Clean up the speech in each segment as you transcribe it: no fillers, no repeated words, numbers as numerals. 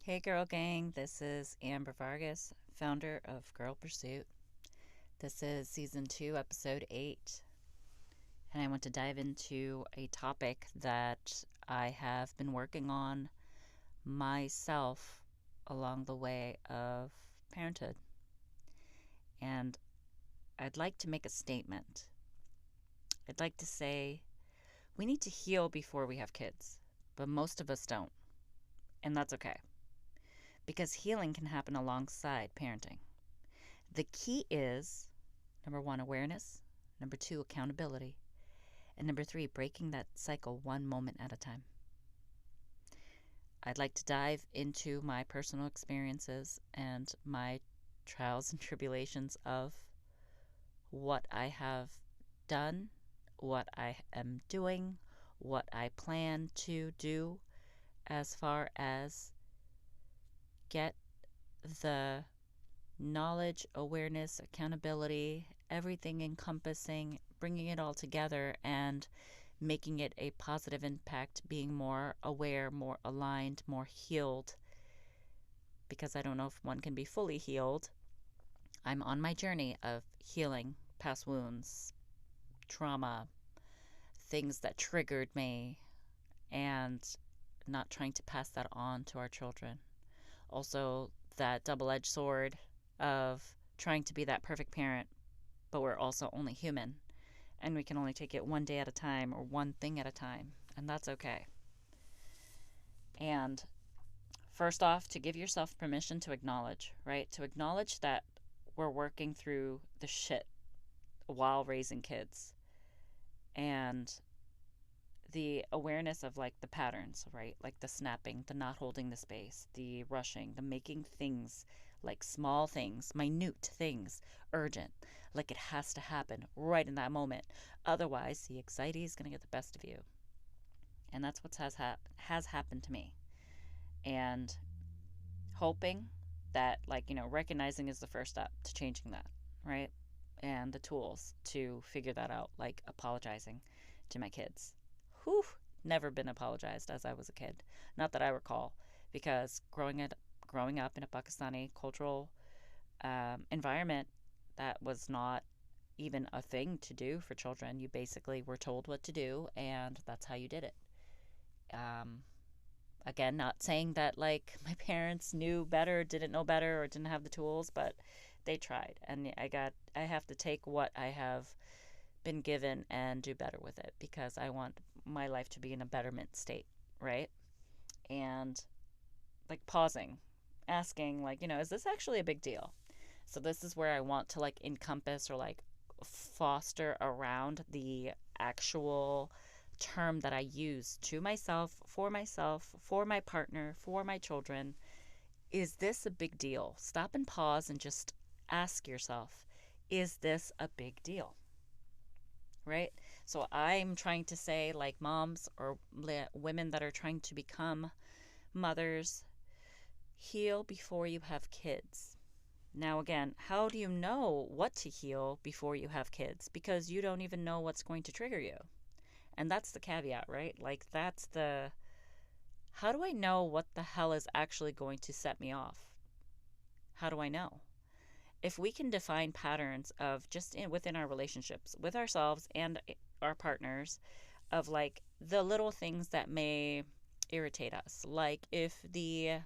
Hey, girl gang, this is Amber Vargas, founder of Girl Pursuit. This is season 2, episode 8, and I want to dive into a topic that I have been working on myself along the way of parenthood. And I'd like to make a statement. I'd like to say we need to heal before we have kids, but most of us don't, and that's okay because healing can happen alongside parenting. The key is number one, awareness. Number two, accountability. And number three, breaking that cycle one moment at a time. I'd like to dive into my personal experiences and my trials and tribulations of what I have done, what I am doing, what I plan to do as far as get the knowledge, awareness, accountability, everything encompassing, bringing it all together and making it a positive impact, being more aware, more aligned, more healed. Because I don't know if one can be fully healed. I'm on my journey of healing past wounds, trauma, things that triggered me, and not trying to pass that on to our children. Also, that double edged sword of trying to be that perfect parent, but we're also only human and we can only take it one day at a time or one thing at a time, and that's okay. And first off, to give yourself permission to acknowledge, right? To acknowledge that we're working through the shit while raising kids and the awareness of like the patterns, right? Like the snapping, the not holding the space, the rushing, the making things like small things, minute things urgent, like it has to happen right in that moment. Otherwise, the anxiety is going to get the best of you. And that's what has happened to me. And hoping that recognizing is the first step to changing that, right? And the tools to figure that out, like apologizing to my kids. Whew, never been apologized as I was a kid. Not that I recall, because growing up in a Pakistani cultural environment, that was not even a thing to do for children. You basically were told what to do, and that's how you did it. Um, Again, not saying that like my parents knew better, didn't know better, or didn't have the tools, but they tried, and I have to take what I have been given and do better with it because I want my life to be in a betterment state, right? And like pausing, asking like, is this actually a big deal? So this is where I want to like encompass or like foster around the actual term that I use to myself, for my partner, for my children. Is this a big deal? Stop and pause and just ask yourself, is this a big deal? Right? So I'm trying to say, like moms or women that are trying to become mothers, heal before you have kids. Now, again, how do you know what to heal before you have kids? Because you don't even know what's going to trigger you. And that's the caveat, right? Like, that's the how do I know what the hell is actually going to set me off? How do I know? If we can define patterns of within our relationships with ourselves and our partners, of like the little things that may irritate us, like if the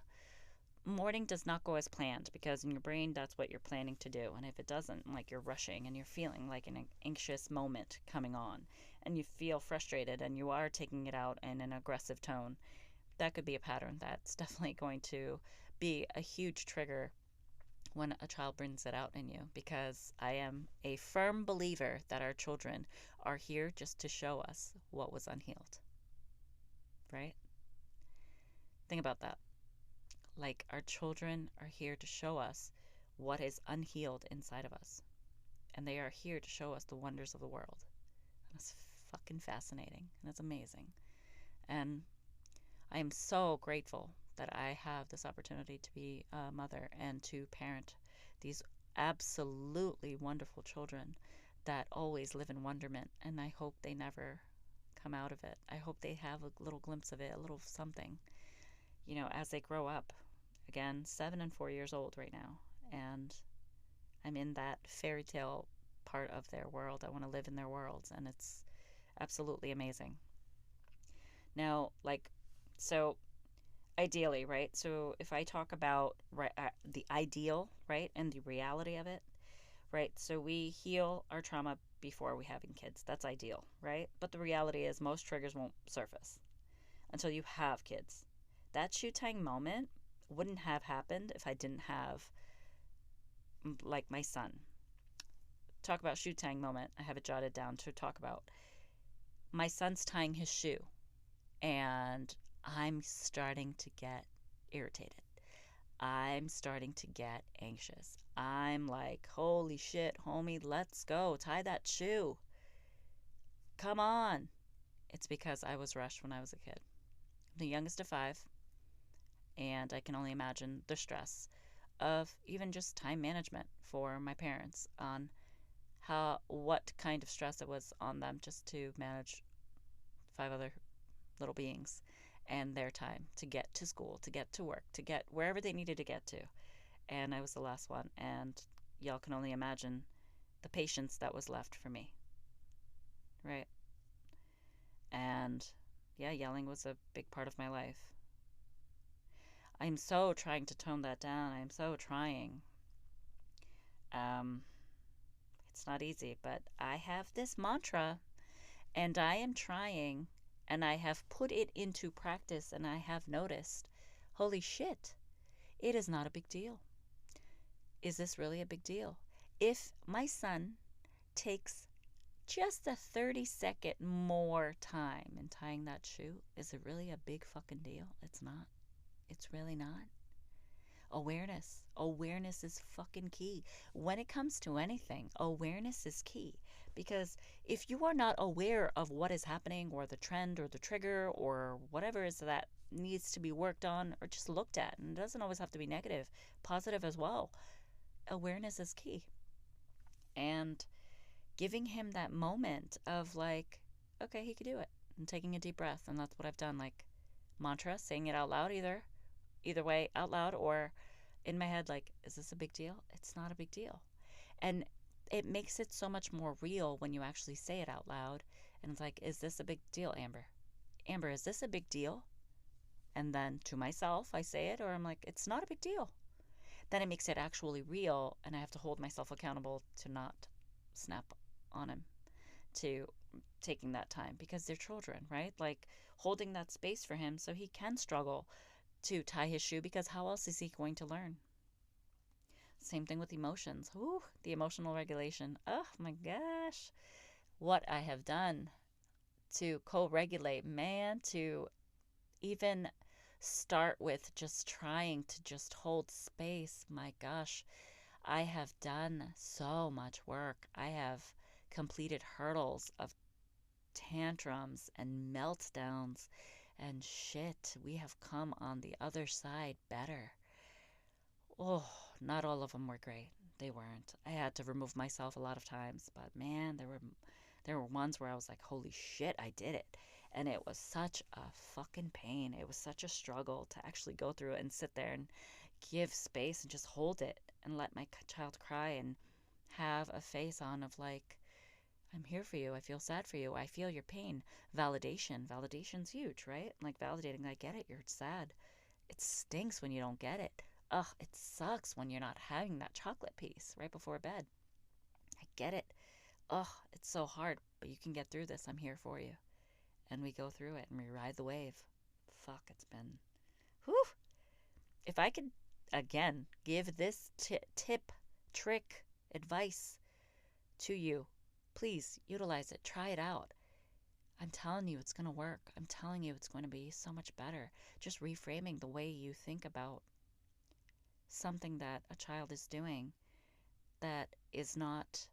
morning does not go as planned, because in your brain that's what you're planning to do, and if it doesn't, like you're rushing and you're feeling like an anxious moment coming on and you feel frustrated and you are taking it out in an aggressive tone, that could be a pattern that's definitely going to be a huge trigger when a child brings it out in you, because I am a firm believer that our children are here just to show us what was unhealed, right? Think about that. Like, our children are here to show us what is unhealed inside of us. And they are here to show us the wonders of the world. And it's fucking fascinating. And it's amazing. And I am so grateful that I have this opportunity to be a mother and to parent these absolutely wonderful children that always live in wonderment. And I hope they never come out of it. I hope they have a little glimpse of it, a little something, as they grow up. again, 7 and 4 years old right now. And I'm in that fairy tale part of their world. I want to live in their worlds, and it's absolutely amazing. Now, like, so ideally, right? So if I talk about the ideal, right, and the reality of it, right? So we heal our trauma before we having kids. That's ideal, right? But the reality is most triggers won't surface until you have kids. That shoe tying moment wouldn't have happened if I didn't have like my son. Talk about shoe tying moment. I have it jotted down to talk about. My son's tying his shoe and I'm starting to get irritated. I'm starting to get anxious. I'm like, holy shit, homie, let's go. Tie that shoe. Come on. It's because I was rushed when I was a kid. I'm the youngest of five, and I can only imagine the stress of even just time management for my parents on what kind of stress it was on them just to manage five other little beings and their time to get to school, to get to work, to get wherever they needed to get to. And I was the last one, and y'all can only imagine the patience that was left for me, right? And yeah, yelling was a big part of my life. I'm so trying to tone that down. I'm so trying. Um, it's not easy, but I have this mantra and I am trying and I have put it into practice and I have noticed, holy shit, it is not a big deal. Is this really a big deal? If my son takes just a 30-second more time in tying that shoe, is it really a big fucking deal? It's not. It's really not. Awareness. Awareness is fucking key. When it comes to anything, awareness is key. Because if you are not aware of what is happening or the trend or the trigger or whatever is that needs to be worked on or just looked at, and it doesn't always have to be negative, positive as well, awareness is key. And giving him that moment of like, okay, he could do it. And taking a deep breath. And that's what I've done. Like mantra, saying it out loud either way, out loud or in my head, like, is this a big deal? It's not a big deal. And it makes it so much more real when you actually say it out loud. And it's like, is this a big deal, Amber? Amber, is this a big deal? And then to myself, I say it, or I'm like, it's not a big deal. Then it makes it actually real, and I have to hold myself accountable to not snap on him, to taking that time because they're children, right? Like holding that space for him so he can struggle to tie his shoe because how else is he going to learn? Same thing with emotions. Ooh, the emotional regulation. Oh my gosh. What I have done to co regulate, man, to even start with just trying to just hold space. My gosh, I have done so much work. I have completed hurdles of tantrums and meltdowns and shit. We have come on the other side better. Oh, not all of them were great. They weren't. I had to remove myself a lot of times, but man, there were ones where I was like, "Holy shit, I did it." And it was such a fucking pain. It was such a struggle to actually go through it and sit there and give space and just hold it and let my child cry and have a face on of like, I'm here for you. I feel sad for you. I feel your pain. Validation. Validation's huge, right? Like validating, I get it. You're sad. It stinks when you don't get it. Ugh, it sucks when you're not having that chocolate piece right before bed. I get it. Ugh, it's so hard, but you can get through this. I'm here for you. And we go through it and we ride the wave. Fuck, it's been. Whew. If I could, again, give this tip, trick, advice to you, please utilize it. Try it out. I'm telling you, it's going to work. I'm telling you, it's going to be so much better. Just reframing the way you think about something that a child is doing that is not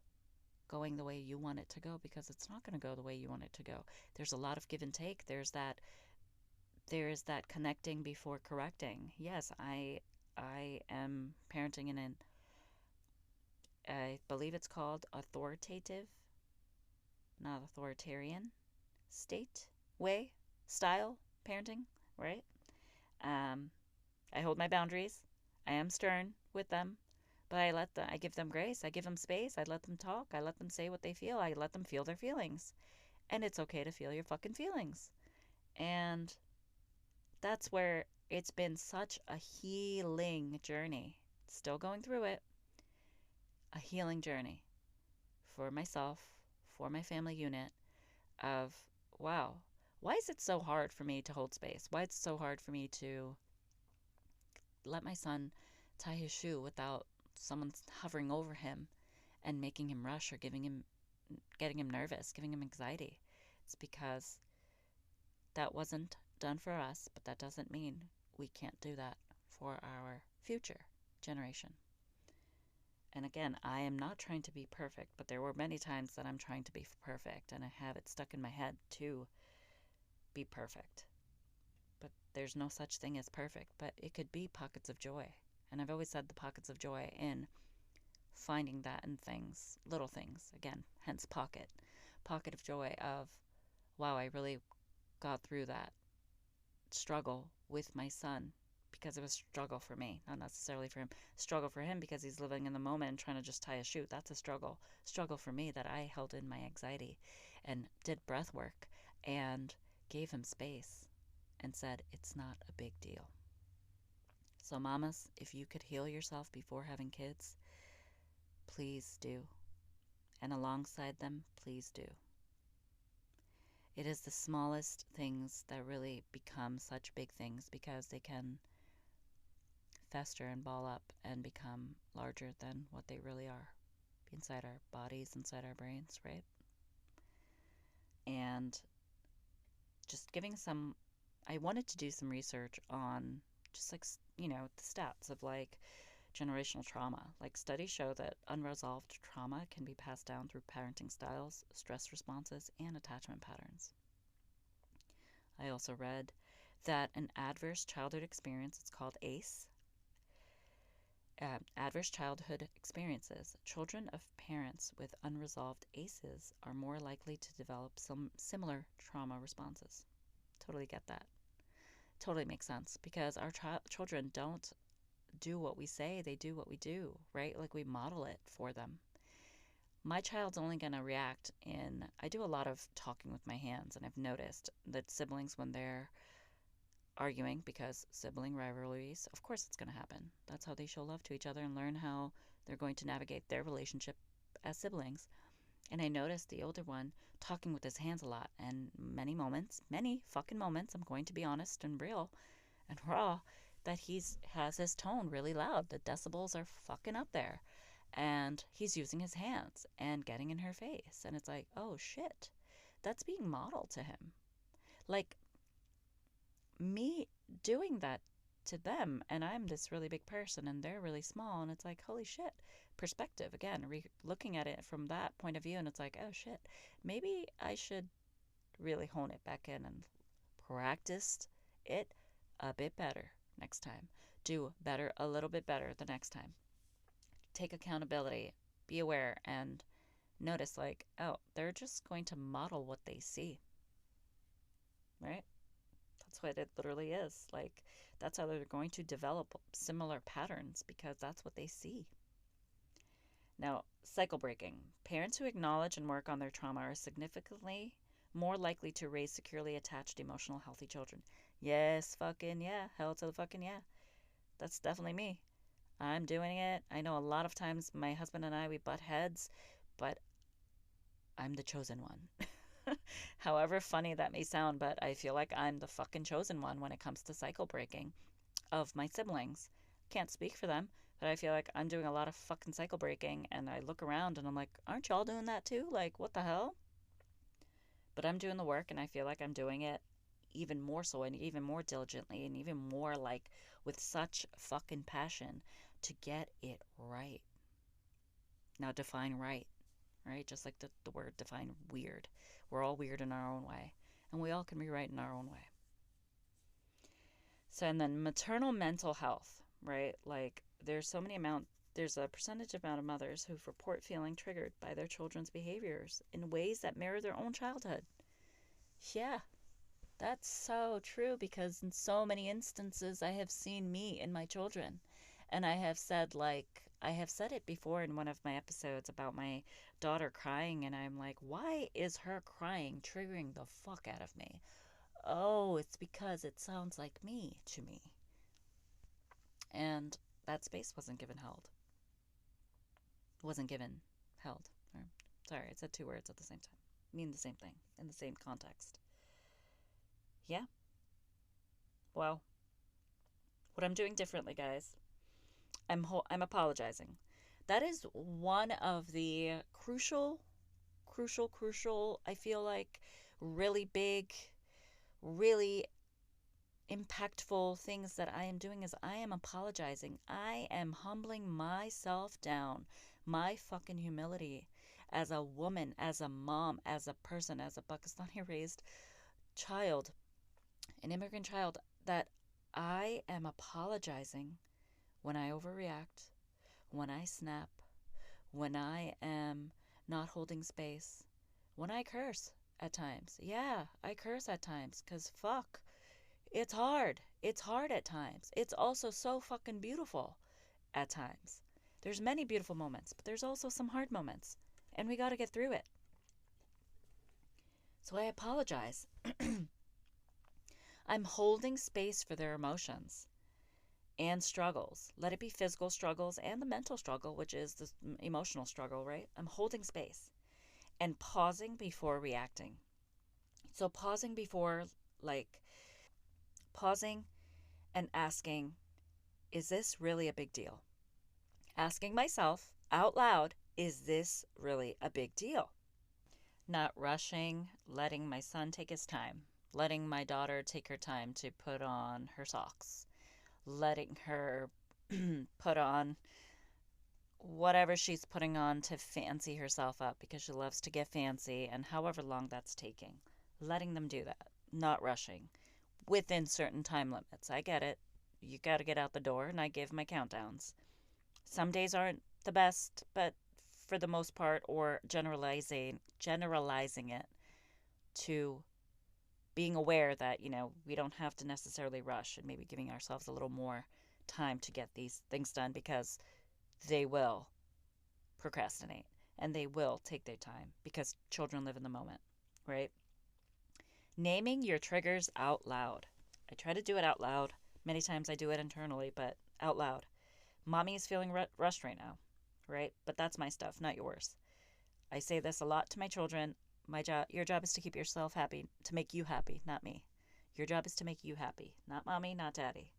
going the way you want it to go because it's not going to go the way you want it to go. There's a lot of give and take. There's that connecting before correcting. Yes, I am parenting in an I believe it's called authoritative, not authoritarian state way style parenting, right? Um I hold my boundaries. I am stern with them, but I give them grace. I give them space. I let them talk. I let them say what they feel. I let them feel their feelings. And it's okay to feel your fucking feelings. And that's where it's been such a healing journey. Still going through it, a healing journey for myself, for my family unit of, wow, why is it so hard for me to hold space? Why is it so hard for me to let my son tie his shoe without someone hovering over him and making him rush or getting him nervous, giving him anxiety? It's because that wasn't done for us, but that doesn't mean we can't do that for our future generation. And again, I am not trying to be perfect, but there were many times that I'm trying to be perfect, and I have it stuck in my head to be perfect. But there's no such thing as perfect, but it could be pockets of joy. And I've always said the pockets of joy in finding that in things, little things, again, hence pocket of joy of, wow, I really got through that struggle with my son because it was struggle for me, not necessarily for him. Struggle for him because he's living in the moment and trying to just tie a shoe. That's a struggle. Struggle for me that I held in my anxiety and did breath work and gave him space and said, it's not a big deal. So, mamas, if you could heal yourself before having kids, please do. And alongside them, please do. It is the smallest things that really become such big things because they can fester and ball up and become larger than what they really are inside our bodies, inside our brains, right? And just giving some, I wanted to do some research on just like, the stats of like generational trauma. Like studies show that unresolved trauma can be passed down through parenting styles, stress responses, and attachment patterns. I also read that an adverse childhood experience, it's called ACE, adverse childhood experiences. Children of parents with unresolved ACEs are more likely to develop some similar trauma responses. Totally get that. Totally makes sense because our children don't do what we say, they do what we do, right? Like we model it for them. My child's only going to react I do a lot of talking with my hands, and I've noticed that siblings, when they're arguing, because sibling rivalries, of course it's going to happen. That's how they show love to each other and learn how they're going to navigate their relationship as siblings. And I noticed the older one talking with his hands a lot, and many fucking moments, I'm going to be honest and real and raw, that has his tone really loud. The decibels are fucking up there. And he's using his hands and getting in her face. And it's like, oh shit, that's being modeled to him. Like me doing that to them, and I'm this really big person and they're really small, and it's like, holy shit. Perspective, again, looking at it from that point of view, and it's like, oh shit, maybe I should really hone it back in and practice it a bit better next time. Do better, a little bit better the next time. Take accountability, be aware, and notice like, oh, they're just going to model what they see, right? That's what it literally is. Like, that's how they're going to develop similar patterns because that's what they see. Now, cycle breaking. Parents who acknowledge and work on their trauma are significantly more likely to raise securely attached, emotional, healthy children. Yes, fucking yeah. Hell to the fucking yeah. That's definitely me. I'm doing it. I know a lot of times my husband and I, we butt heads, but I'm the chosen one. However funny that may sound, but I feel like I'm the fucking chosen one when it comes to cycle breaking of my siblings. Can't speak for them, but I feel like I'm doing a lot of fucking cycle breaking, and I look around and I'm like, aren't y'all doing that too? Like, what the hell? But I'm doing the work, and I feel like I'm doing it even more so and even more diligently and even more like with such fucking passion to get it right. Now define right, right? Just like the word define weird. We're all weird in our own way, and we all can be right in our own way. So, and then maternal mental health, right? Like there's a percentage amount of mothers who report feeling triggered by their children's behaviors in ways that mirror their own childhood. Yeah, That's so true because in so many instances I have seen me in my children. And I have said it before in one of my episodes about my daughter crying, and I'm like, why is her crying triggering the fuck out of me? Oh, it's because it sounds like me to me. And that space wasn't given held. Wasn't given held. Or, sorry, I said two words at the same time. Mean the same thing in the same context. Yeah. Well, what I'm doing differently, guys, I'm apologizing. That is one of the crucial, I feel like, really big, really impactful things that I am doing is I am apologizing. I am humbling myself down. My fucking humility as a woman, as a mom, as a person, as a Pakistani raised child, an immigrant child, that I am apologizing when I overreact, when I snap, when I am not holding space, when I curse at times. Yeah, I curse at times because fuck, it's hard. It's hard at times. It's also so fucking beautiful at times. There's many beautiful moments, but there's also some hard moments, and we got to get through it. So I apologize. I'm holding space for their emotions and struggles. Let it be physical struggles and the mental struggle, which is the emotional struggle, right? I'm holding space and pausing before reacting. So like, pausing and asking, is this really a big deal? Asking myself out loud, is this really a big deal? Not rushing, letting my son take his time, letting my daughter take her time to put on her socks, letting her put on whatever she's putting on to fancy herself up because she loves to get fancy, and however long that's taking. Letting them do that, not rushing within certain time limits. I get it. You got to get out the door, and I give my countdowns. Some days aren't the best, but for the most part, or generalizing it to being aware that, we don't have to necessarily rush, and maybe giving ourselves a little more time to get these things done, because they will procrastinate and they will take their time because children live in the moment, right? Naming your triggers out loud. I try to do it out loud. Many times I do it internally, but out loud. Mommy is feeling rushed right now, right? But that's my stuff, not yours. I say this a lot to my children. Your job is to keep yourself happy, to make you happy, not me. Your job is to make you happy, not mommy, not daddy.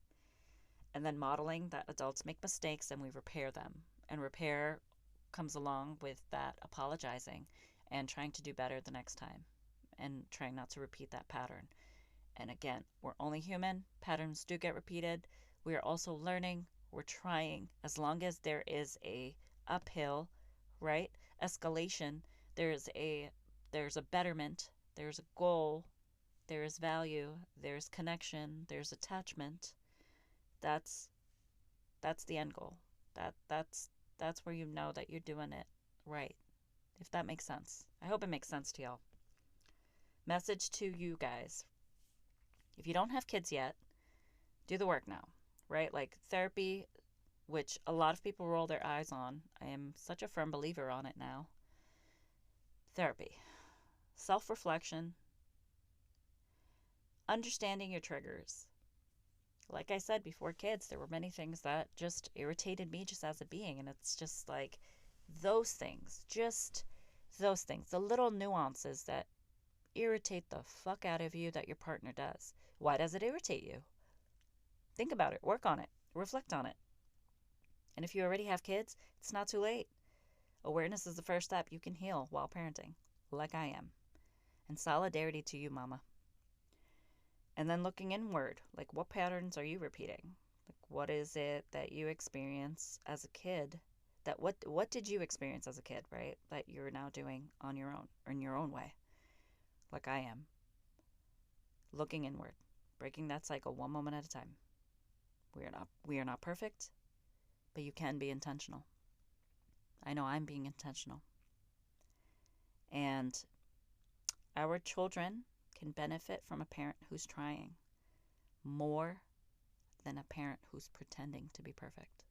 And then modeling that adults make mistakes and we repair them. And repair comes along with that apologizing and trying to do better the next time and trying not to repeat that pattern. And again, we're only human. Patterns do get repeated. We are also learning. We're trying. As long as there is a uphill, right, escalation, there's a betterment, there's a goal, there is value, there's connection, there's attachment. That's the end goal. That's where you know that you're doing it right. If that makes sense. I hope it makes sense to y'all. Message to you guys. If you don't have kids yet, do the work now, right? Like therapy, which a lot of people roll their eyes on. I am such a firm believer on it now. Therapy, self-reflection, understanding your triggers. Like I said, before kids, there were many things that just irritated me just as a being. And it's just like just those things, the little nuances that irritate the fuck out of you that your partner does. Why does it irritate you? Think about it, work on it, reflect on it. And if you already have kids, it's not too late. Awareness is the first step. You can heal while parenting, like I am. And solidarity to you, mama. And then looking inward, like what patterns are you repeating? Like what is it that you experience as a kid? That what did you experience as a kid, right? That you're now doing on your own or in your own way, like I am. Looking inward, breaking that cycle one moment at a time. We are not perfect, but you can be intentional. I know I'm being intentional. And our children can benefit from a parent who's trying more than a parent who's pretending to be perfect.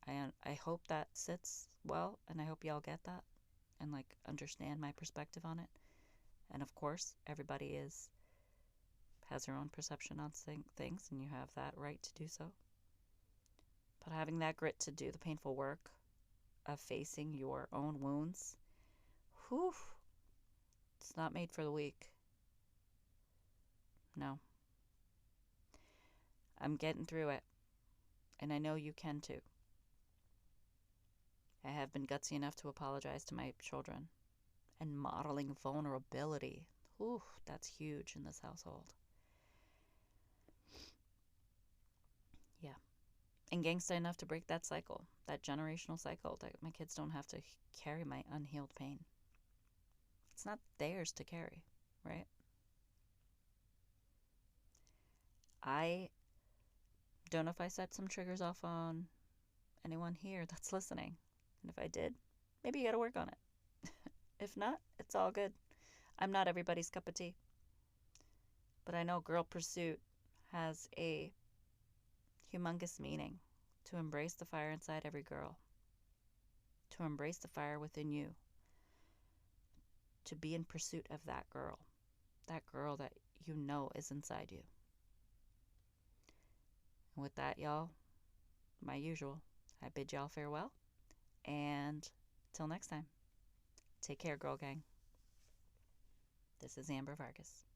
I hope that sits well, and I hope y'all get that and like understand my perspective on it. And of course, everybody has their own perception on things, and you have that right to do so. But having that grit to do the painful work of facing your own wounds, whew, it's not made for the weak. No. I'm getting through it, and I know you can too. I have been gutsy enough to apologize to my children, and modeling vulnerability. Ooh, that's huge in this household. Yeah. And gangsta enough to break that cycle, that generational cycle, that my kids don't have to carry my unhealed pain. It's not theirs to carry, right? I don't know if I set some triggers off on anyone here that's listening. And if I did, maybe you got to work on it. If not, it's all good. I'm not everybody's cup of tea. But I know Girl Pursuit has a humongous meaning to embrace the fire inside every girl, to embrace the fire within you, to be in pursuit of that girl that you know is inside you. And with that, y'all, my usual, I bid y'all farewell. And till next time, take care, Girl Gang. This is Amber Vargas.